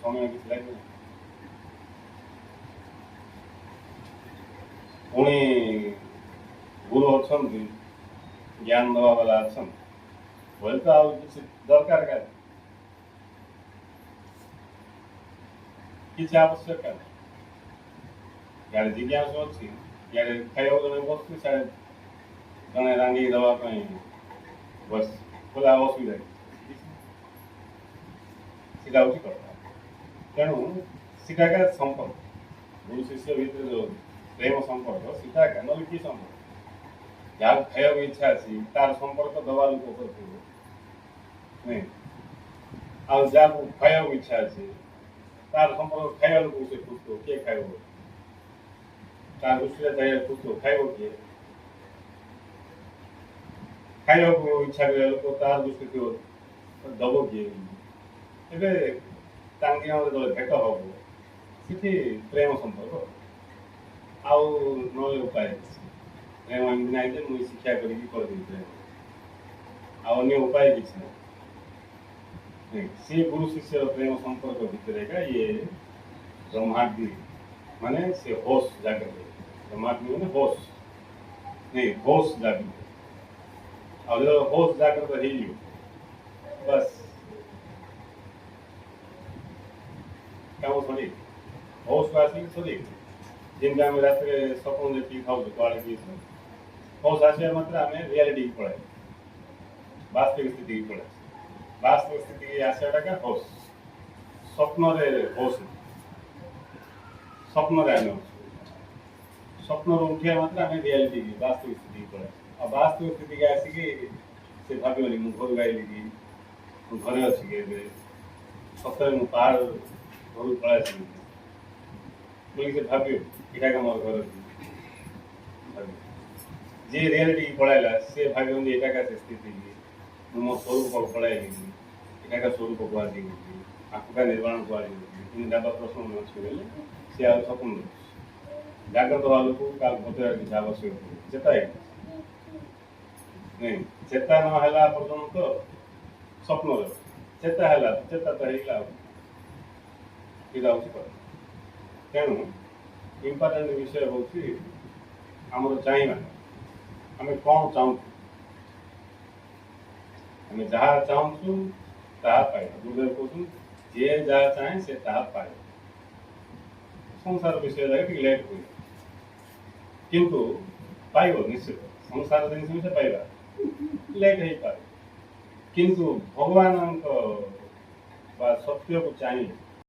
ସମୟ କିଛି ଲାଗିବ। ପୁଣି ଗୁରୁ ଅଛନ୍ତି, ଜ୍ଞାନ ଦେବା ବାଲା ଅଛନ୍ତି, ବୋଇଲେ ତ ଆଉ କିଛି ଦରକାର କାହିଁ, କିଛି ଆବଶ୍ୟକ ନାହିଁ। ଇଆଡ଼େ ଜିଜ୍ଞାସା ଅଛି, ଇଆଡ଼େ ଖାଇବାକୁ ଜଣେ ବସୁଛି, ସିଆଡ଼େ ଜଣେ ରାନ୍ଧିକି ଦେବା ପାଇଁ ବସ ବୋଲେ ଆଉ ଅସୁବିଧା କିଛି, ସେଇଟା ହେଉଛି କଥା। ତେଣୁ ସେଇଟା ଏକା ସମ୍ପର୍କ, ଗୁରୁ ଶିଷ୍ୟ ଭିତରେ ଯେଉଁ ପ୍ରେମ ସମ୍ପର୍କ ସେଇଟା ଏକା, ନହେଲେ କି ସମ୍ପର୍କ? ଯାହାକୁ ଖାଇବାକୁ ଇଚ୍ଛା ଅଛି ତାର ସମ୍ପର୍କ ଦେବା ଲୋକ କରିଥିବ ନାଇଁ, ଆଉ ଯାହାକୁ ଖାଇବାକୁ ଇଚ୍ଛା ଅଛି ତାର ସମ୍ପର୍କ ଖାଇବା ଲୋକକୁ ସେ ଖୋଜୁଥିବ, କିଏ ଖାଇବ, ତାର ଦୃଷ୍ଟିରେ ଚାହିଁବା ଖୋଜୁଥିବ, ଖାଇବ କିଏ? ଖାଇବାକୁ ଇଚ୍ଛା କରିବା ଲୋକ ତାର ଦୃଷ୍ଟି ଥିବ, ଦେବ କିଏ? ଏବେ ତାଙ୍କ ଯେତେବେଳେ ଭେଟ ହବ ସେଠି ପ୍ରେମ ସମ୍ପର୍କ, ଆଉ ନହେଲେ ଉପାୟ କିଛି ପ୍ରେମ ଏମିତି ନାହିଁ ଯେ ମୁଁ ଶିକ୍ଷା କରିକି କରିଦେବି ପ୍ରେମ, ଆଉ ଅନ୍ୟ ଉପାୟ କିଛି ନାହିଁ। ସେ ଗୁରୁ ଶିଷ୍ୟର ପ୍ରେମ ସମ୍ପର୍କ ଭିତରେ ଏକା ଇଏ ବ୍ରହ୍ମାଗ୍ନି, ମାନେ ସେ ହୋସ ଜାଗ୍ରତ, ବ୍ରହ୍ମାଗ୍ନି ମାନେ ହୋସ ନାଇଁ, ହୋସ ଜାଗ୍ରତ। ଆଉ ଯେତେବେଳେ ହୋସ ଜାଗ୍ରତ ହେଇଯିବ ବାସ୍ କାମ ସରିବ, ହୋସକୁ ଆସିକି ସରିବ। ଯେମିତି ଆମେ ରାତିରେ ସ୍ୱପ୍ନ ଦେଖିକି ଖାଉଛୁ କୁଆଡ଼େ କି ହୋସ ଆସିବା ମାତ୍ରେ ଆମେ ରିଆଲିଟିକି ପଳାଇ, ବାସ୍ତବିକ ସ୍ଥିତିକି ପଳାଇ, ବାସ୍ତବିକ ସ୍ଥିତିକି ଆସିବାଟା ହୋସ, ସ୍ୱପ୍ନରେ ହୋସ, ସ୍ୱପ୍ନରେ ଆମେ ଅଛୁ, ସ୍ୱପ୍ନରୁ ଉଠିବା ମାତ୍ରେ ଆମେ ରିଆଲିଟିକି ବାସ୍ତବିକ ସ୍ଥିତିକି ପଳାଇ, ଆଉ ବାସ୍ତବିକ ସ୍ଥିତିକି ଆସିକି ସେ ଭାବିବନି ମୁଁ ଘରୁ ଗାଇଲି କି, ମୁଁ ଘରେ ଅଛି କି, ଏବେ ସତରେ ମୁଁ ପାହାଡ଼ ଘରକୁ ପଳାଇ ଆସିବି ବୋଲି ସେ ଭାବିବ, ଏଇଟା ମୋର ଘର ଅଛି ଭାବିବ। ଯିଏ ରିଆଲିଟିକି ପଳାଇଲା ସେ ଭାବିବନି ଏଇଟା ସେ ସ୍ଥିତି କି ମୁଁ ମୋ ସ୍ୱରୂପ ପଳାଇଲି, ଏଇଟା ସ୍ୱରୂପ କୁହାଯିବ, ଆକୁଟା ନିର୍ମାଣ କୁହାଯିବ, କିନ୍ତୁ ଯାବା ପ୍ରଶ୍ନ ଅଛି ବୋଲେ ସେ ଆଉ ସ୍ୱପ୍ନ ଦେଉଛି। ଜାଗ୍ରତ ହେବା ଲୋକକୁ କାହାକୁ ବତେଇବାର କିଛି ଆବଶ୍ୟକ ପଡ଼େ, ଚେତା ନାଇଁ, ଚେତା ନ ହେଲା ପର୍ଯ୍ୟନ୍ତ ସ୍ୱପ୍ନରେ, ଚେତା ହେଲା, ଚେତା ତ ହେଇଗଲା ଆଉ, ଏଇଟା ହେଉଛି କଥା। ତେଣୁ ଇମ୍ପୋର୍ଟାଣ୍ଟ ବିଷୟ ହେଉଛି ଆମର ଚାହିଁବା, ଆମେ କ'ଣ ଚାହୁଁଛୁ, ଆମେ ଯାହା ଚାହୁଁଛୁ ତାହା ପାଇବା। ଗୁରୁଦେବ କହୁଛନ୍ତି ଯିଏ ଯାହା ଚାହେଁ ସେ ତାହା ପାଏ। ସଂସାର ବିଷୟ ଯାକ ଟିକେ ଲେଟ୍ ହୁଏ କିନ୍ତୁ ପାଇବ ନିଶ୍ଚିତ, ସଂସାର ଜିନିଷ ବି ସେ ପାଇବା, ଲେଟ୍ ହେଇପାରେ, କିନ୍ତୁ ଭଗବାନଙ୍କ ବା ସତ୍ୟକୁ ଚାହିଁ